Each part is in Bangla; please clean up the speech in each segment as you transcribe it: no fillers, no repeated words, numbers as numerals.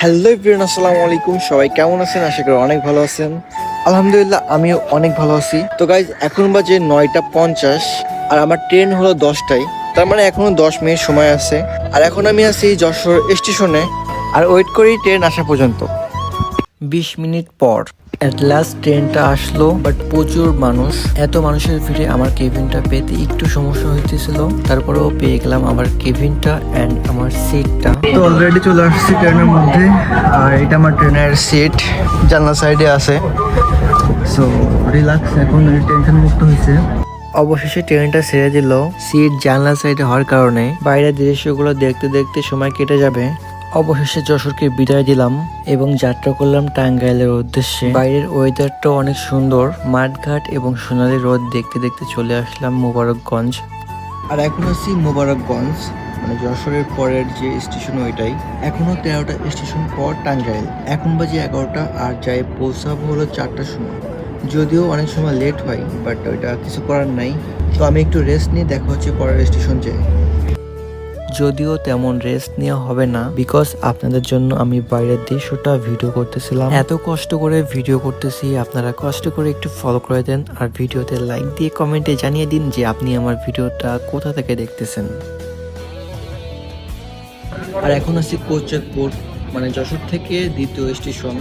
হ্যালো এভরিওয়ান, আসসালামু আলাইকুম। সবাই কেমন আছেন? আশা করি অনেক ভালো আছেন। আলহামদুলিল্লাহ, আমিও অনেক ভালো আছি। তো গাইজ, এখন বাজে 9টা 50 আর আমার ট্রেন হলো 10টায়। তার মানে এখনো 10 মিনিট সময় আছে। আর এখন আমি আছি যশোর স্টেশনে আর ওয়েট করি ট্রেন আসা পর্যন্ত। 20 মিনিট পর এট লাস্ট ট্রেনটা আসলো, বাট প্রচুর মানুষ। এত মানুষের ভিড়ে আমার কেবিনটা পেতে একটু সমস্যা হইতেছিল, তারপরেও পেয়ে গেলাম আমার কেবিনটা অ্যান্ড আমার সিটটা। তো অলরেডি চলে আসছি ট্রেনের মধ্যে, আর এটা আমার ট্রেনের সিট, জানলা সাইডে আছে। সো রিল্যাক্স, এখন টেনশন মুক্ত হয়েছে। অবশেষে ট্রেনটা ছেড়ে দিল। সিট জানলা সাইডে হওয়ার কারণে বাইরের দৃশ্যগুলো দেখতে দেখতে সময় কেটে যাবে। অবশেষে যশোরকে বিদায় দিলাম এবং যাত্রা করলাম টাঙ্গাইলের উদ্দেশ্যে। বাইরের ওয়েদারটা অনেক সুন্দর, মাঠঘাট এবং সোনালী রোদ দেখতে দেখতে চলে আসলাম মোবারকগঞ্জ। আর এখন আছি মোবারকগঞ্জ, মানে যশোরের পরের যে স্টেশন ওইটাই। এখনো 13টা স্টেশন পর টাঙ্গাইল। এখন বাজে 11টা আর যাই পৌঁছাবো হলো 4টার সময়। যদিও অনেক সময় লেট হয়, বাট ওইটা কিছু করার নাই। তো আমি একটু রেস্ট নিয়ে দেখা হচ্ছে পরের স্টেশন যেয়ে। যদিও তেমন রেস্ট নেওয়া হবে না, বিকজ আপনাদের জন্য আমি বাইরের দৃশ্যটা ভিডিও করতেছিলাম। এত কষ্ট করে ভিডিও করতেছি, আপনারা কষ্ট করে একটু ফলো করে দেন আর ভিডিওতে লাইক দিয়ে কমেন্টে জানিয়ে দিন যে আপনি আমার ভিডিওটা কোথা থেকে দেখতেছেন। আর এখন আছি কোচেকপুর, মানে যশোর থেকে দ্বিতীয় স্টেশন।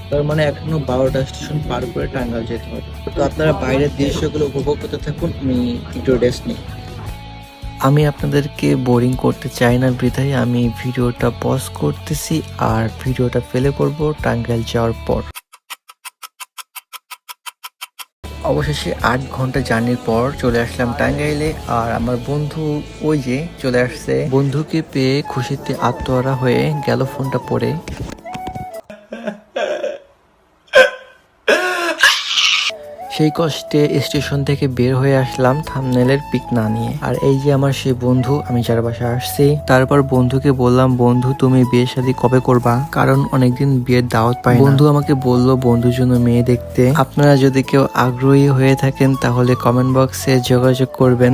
তার মানে এখনো 12টা স্টেশন পার করে টাঙ্গাইল যেতে হবে। তো আপনারা বাইরের দৃশ্যগুলো উপভোগ করতে থাকুন, আমি একটু রেস্ট নিই। আমি আপনাদেরকে বোরিং করতে চাই না বিধায় আমি ভিডিওটা পজ করতেছি আর ভিডিওটা প্লে করব টাঙ্গাইল যাওয়ার পর। অবশেষে 8 ঘন্টা জার্নির পর চলে আসলাম টাঙ্গাইলে। আর আমার বন্ধু ওই যে চলে আসছে। বন্ধুকে পেয়ে খুশিতে আত্মহারা হয়ে গেল ফোনটা পড়ে। সেই কষ্টে স্টেশন থেকে বের হয়ে আসলাম থাম্বনেলের পিক না নিয়ে। আর এই যে আমার সেই বন্ধু, আমি যার বাসায় আসছি। তারপর বন্ধুকে বললাম, বন্ধু তুমি বিয়ে শাদী কবে করবা? কারণ অনেকদিন বিয়ের দাওয়াত পাই। বন্ধু আমাকে বলল বন্ধুর জন্য মেয়ে দেখতে। আপনারা যদি কেউ আগ্রহী হয়ে থাকেন তাহলে কমেন্ট বক্সে যোগাযোগ করবেন।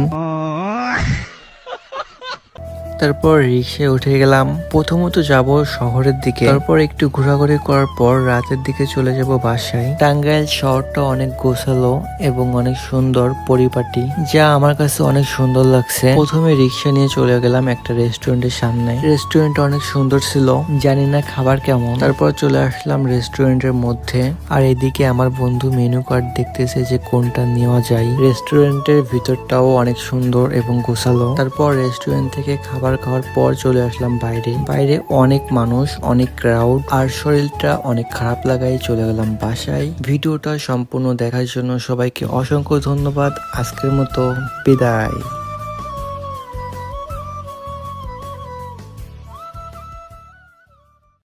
তারপর রিক্সায় উঠে গেলাম। প্রথমত যাব শহরের দিকে, তারপর একটু ঘোরাঘুরি করার পর রাতের দিকে চলে যাব বাসায়। টাঙ্গাইল শহরটা অনেক গোছালো এবং অনেক সুন্দর, পরিপাটি, যা আমার কাছে অনেক সুন্দর লাগছে। প্রথমে রিক্সা নিয়ে চলে গেলাম একটা রেস্টুরেন্টের সামনে। রেস্টুরেন্ট অনেক সুন্দর ছিল, জানি না খাবার কেমন। তারপর চলে আসলাম রেস্টুরেন্টের মধ্যে, আর এদিকে আমার বন্ধু মেনু কার্ড দেখতেছে যে কোনটা নেওয়া যায়। রেস্টুরেন্টের ভিতরটাও অনেক সুন্দর এবং গোছালো। তারপর রেস্টুরেন্ট থেকে খাবার খাওয়ার পর চলে আসলাম বাইরে। বাইরে অনেক মানুষ, অনেক ক্রাউড, আর শরীরটা অনেক খারাপ লাগায় চলে গেলাম বাসায়। ভিডিওটা সম্পূর্ণ দেখার জন্য সবাইকে অসংখ্য ধন্যবাদ। আজকের মতো বিদায়।